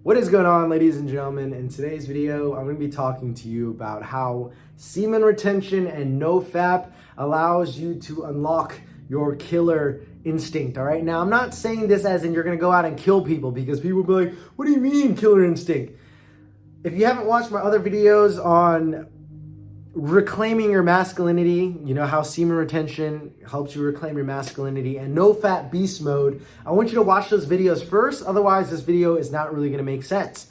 What is going on, ladies and gentlemen? In today's video, I'm going to be talking to you about how semen retention and no-fap allows you to unlock your killer instinct, all right? Now, I'm not saying this as in you're going to go out and kill people, because people will be like, what do you mean killer instinct? If you haven't watched my other videos on reclaiming your masculinity, you know how semen retention helps you reclaim your masculinity, and no fat beast mode, I want you to watch those videos first. Otherwise, this video is not really going to make sense.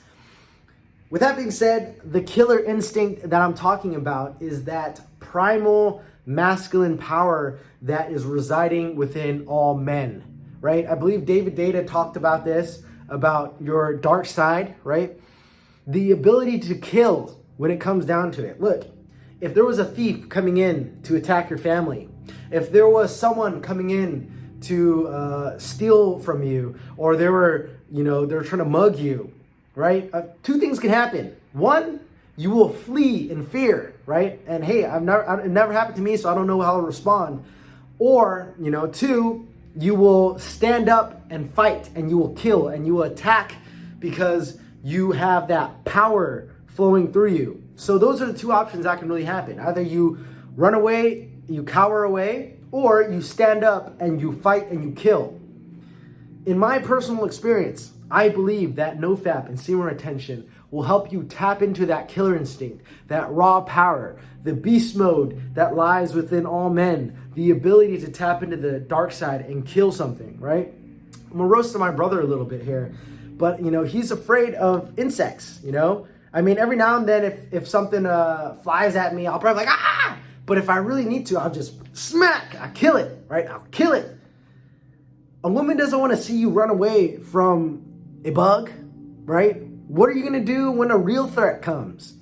With that being said, the killer instinct that I'm talking about is that primal masculine power that is residing within all men, right? I believe David Data talked about this, about your dark side, right? The ability to kill when it comes down to it. Look, if there was a thief coming in to attack your family, if there was someone coming in to steal from you, or they were trying to mug you, right? Two things can happen. One, you will flee in fear, right? And hey, it never happened to me, so I don't know how to respond. Or, two, you will stand up and fight, and you will kill, and you will attack because you have that power flowing through you. So those are the two options that can really happen. Either you run away, you cower away, or you stand up and you fight and you kill. In my personal experience, I believe that nofap and semen retention will help you tap into that killer instinct, that raw power, the beast mode that lies within all men, the ability to tap into the dark side and kill something, right? I'm gonna roast my brother a little bit here, but he's afraid of insects, I mean, every now and then, if something flies at me, I'll probably be like, ah! But if I really need to, I'll just smack. I'll kill it, right? I'll kill it. A woman doesn't want to see you run away from a bug, right? What are you going to do when a real threat comes?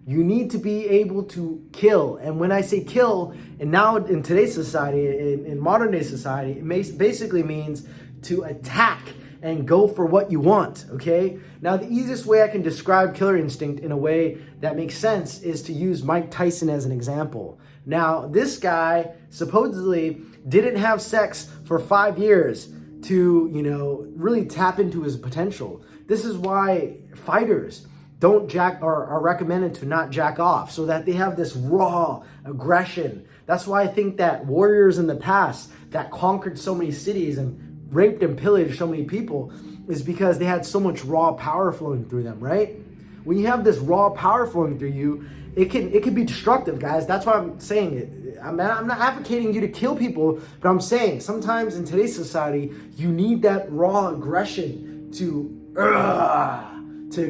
You need to be able to kill. And when I say kill, and now in today's society, in modern day society, it basically means to attack and go for what you want, okay? Now, the easiest way I can describe killer instinct in a way that makes sense is to use Mike Tyson as an example. Now, this guy supposedly didn't have sex for 5 years to, really tap into his potential. This is why fighters don't are recommended to not jack off, so that they have this raw aggression. That's why I think that warriors in the past that conquered so many cities and raped and pillaged so many people is because they had so much raw power flowing through them, right? When you have this raw power flowing through you, it can be destructive, guys. That's why I'm saying it. I'm not advocating you to kill people, but I'm saying sometimes in today's society, you need that raw aggression to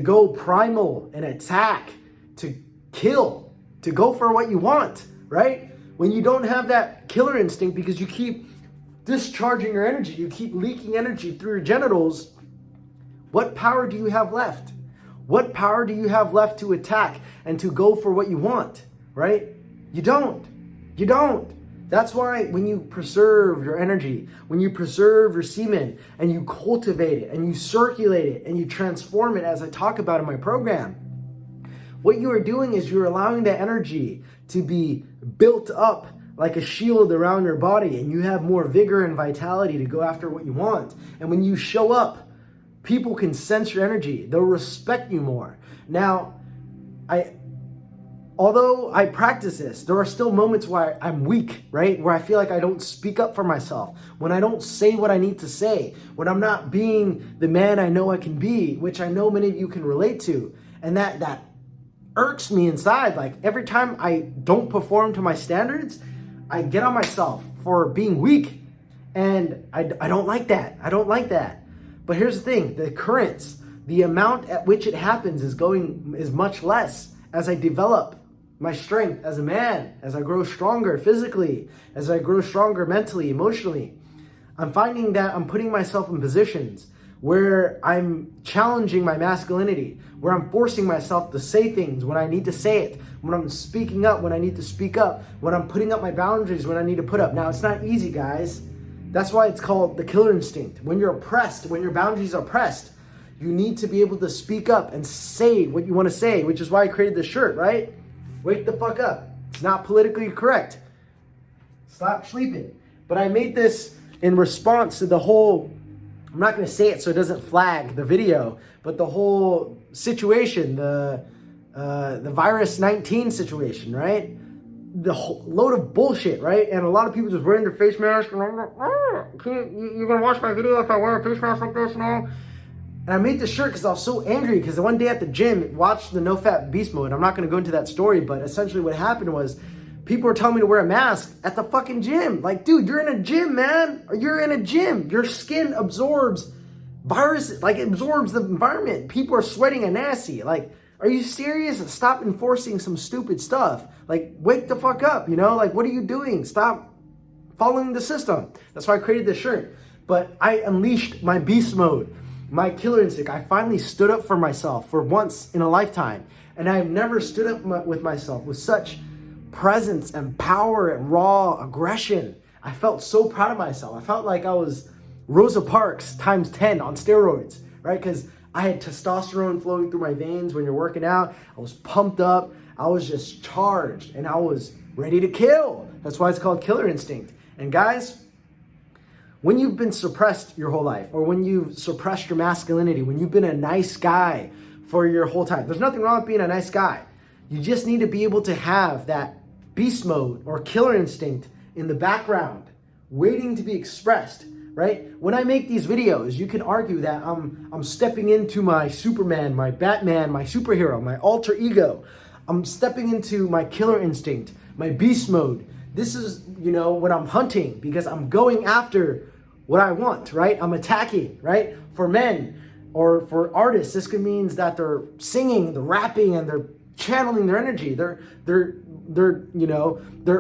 go primal and attack, to kill, to go for what you want, right? When you don't have that killer instinct because you keep discharging your energy, you keep leaking energy through your genitals, what power do you have left? What power do you have left to attack and to go for what you want, right? You don't. You don't. That's why when you preserve your energy, when you preserve your semen and you cultivate it and you circulate it and you transform it, as I talk about in my program, what you are doing is you're allowing that energy to be built up like a shield around your body, and you have more vigor and vitality to go after what you want. And when you show up, people can sense your energy. They'll respect you more. Now, although I practice this, there are still moments where I'm weak, right? Where I feel like I don't speak up for myself, when I don't say what I need to say, when I'm not being the man I know I can be, which I know many of you can relate to. And that irks me inside. Like every time I don't perform to my standards, I get on myself for being weak, and I don't like that. I don't like that. But here's the thing, the occurrence, the amount at which it happens is much less as I develop my strength as a man, as I grow stronger physically, as I grow stronger mentally, emotionally. I'm finding that I'm putting myself in positions where I'm challenging my masculinity, where I'm forcing myself to say things when I need to say it, when I'm speaking up when I need to speak up, when I'm putting up my boundaries when I need to put up. Now, it's not easy, guys. That's why it's called the killer instinct. When you're oppressed, when your boundaries are pressed, you need to be able to speak up and say what you want to say, which is why I created this shirt, right? Wake the fuck up. It's not politically correct. Stop sleeping. But I made this in response to the whole I'm not going to say it so it doesn't flag the video, but the whole situation, the virus 19 situation, right? The whole load of bullshit, right? And a lot of people just wearing their face mask, and I'm like, you're going to watch my video if I wear a face mask like this, And I made this shirt because I was so angry, because one day at the gym, watched the No Fat Beast Mode. I'm not going to go into that story, but essentially what happened was people were telling me to wear a mask at the fucking gym. Like, dude, you're in a gym, man. You're in a gym. Your skin absorbs viruses, like it absorbs the environment. People are sweating and nasty. Like, are you serious? Stop enforcing some stupid stuff. Like, wake the fuck up, Like, what are you doing? Stop following the system. That's why I created this shirt. But I unleashed my beast mode, my killer instinct. I finally stood up for myself for once in a lifetime. And I've never stood up with myself with such presence and power and raw aggression. I felt so proud of myself. I felt like I was Rosa Parks times 10 on steroids, right? Because I had testosterone flowing through my veins when you're working out. I was pumped up. I was just charged and I was ready to kill. That's why it's called killer instinct. And guys, when you've been suppressed your whole life, or when you've suppressed your masculinity, when you've been a nice guy for your whole time, there's nothing wrong with being a nice guy. You just need to be able to have that beast mode or killer instinct in the background, waiting to be expressed, right? When I make these videos, you can argue that I'm stepping into my Superman, my Batman, my superhero, my alter ego. I'm stepping into my killer instinct, my beast mode. This is, when I'm hunting, because I'm going after what I want, right? I'm attacking, right? For men or for artists, this could mean that they're singing, they're rapping, and they're channeling their energy. They're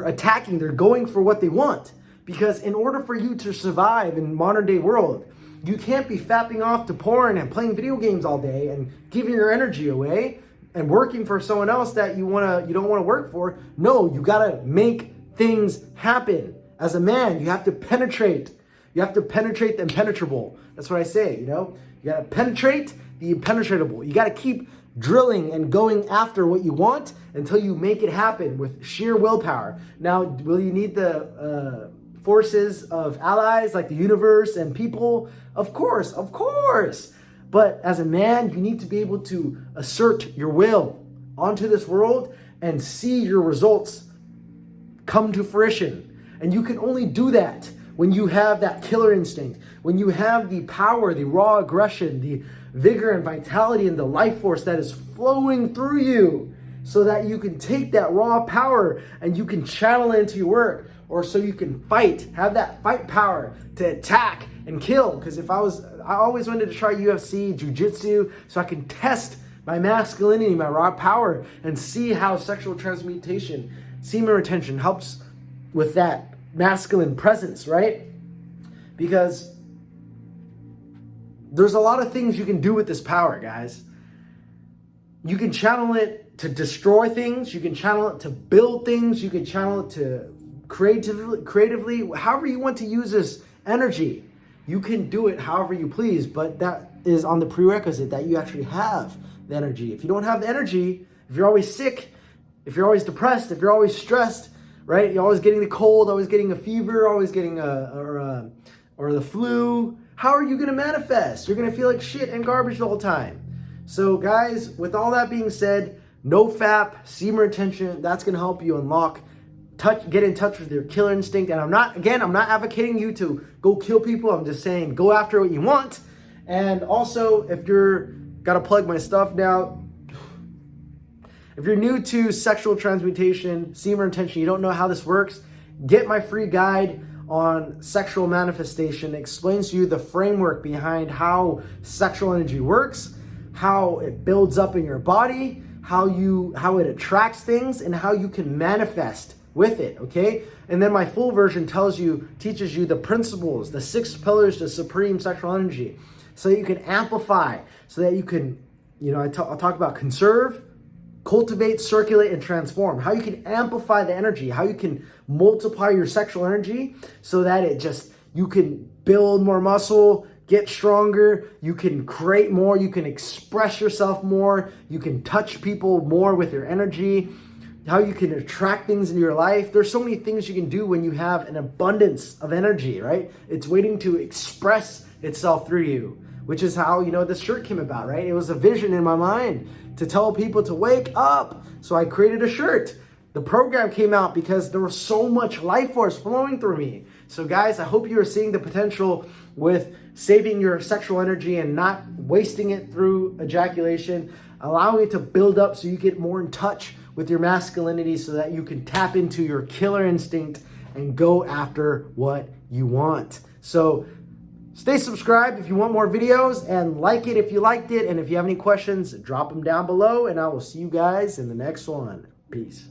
attacking, they're going for what they want. Because in order for you to survive in modern day world, you can't be fapping off to porn and playing video games all day and giving your energy away and working for someone else that you don't want to work for. No, you gotta make things happen. As a man, you have to penetrate. You have to penetrate the impenetrable. That's what I say, You gotta penetrate the impenetrable. You gotta keep drilling and going after what you want until you make it happen with sheer willpower. Now, will you need the forces of allies like the universe and people? Of course. But as a man, you need to be able to assert your will onto this world and see your results come to fruition. And you can only do that when you have that killer instinct, when you have the power, the raw aggression, the vigor and vitality and the life force that is flowing through you, so that you can take that raw power and you can channel it into your work, or so you can fight, have that fight power to attack and kill. Because I always wanted to try UFC, jiu-jitsu, so I can test my masculinity, my raw power, and see how sexual transmutation, semen retention helps with that masculine presence, right? Because there's a lot of things you can do with this power, guys. You can channel it to destroy things. You can channel it to build things. You can channel it to creatively, however you want to use this energy. You can do it however you please, but that is on the prerequisite that you actually have the energy. If you don't have the energy, if you're always sick, if you're always depressed, if you're always stressed, right? You're always getting the cold, always getting a fever, always getting or the flu. How are you going to manifest? You're going to feel like shit and garbage the whole time. So guys, with all that being said, no FAP, semen retention, that's going to help you unlock, get in touch with your killer instinct. And I'm not advocating you to go kill people. I'm just saying go after what you want. And also, if you're, gotta plug my stuff now, if you're new to sexual transmutation, semen retention, you don't know how this works, get my free guide on sexual manifestation. It explains to you the framework behind how sexual energy works, how it builds up in your body, how it attracts things, and how you can manifest with it, okay? And then my full version teaches you the principles, the 6 pillars to supreme sexual energy, so that you can amplify, so that you can, I'll talk about conserve, cultivate, circulate, and transform. How you can amplify the energy, how you can multiply your sexual energy so that you can build more muscle, get stronger, you can create more, you can express yourself more, you can touch people more with your energy, how you can attract things into your life. There's so many things you can do when you have an abundance of energy, right? It's waiting to express itself through you, which is how, this shirt came about, right? It was a vision in my mind to tell people to wake up. So I created a shirt. The program came out because there was so much life force flowing through me. So guys, I hope you are seeing the potential with saving your sexual energy and not wasting it through ejaculation, allowing it to build up so you get more in touch with your masculinity so that you can tap into your killer instinct and go after what you want. So stay subscribed if you want more videos, and like it if you liked it. And if you have any questions, drop them down below, and I will see you guys in the next one. Peace.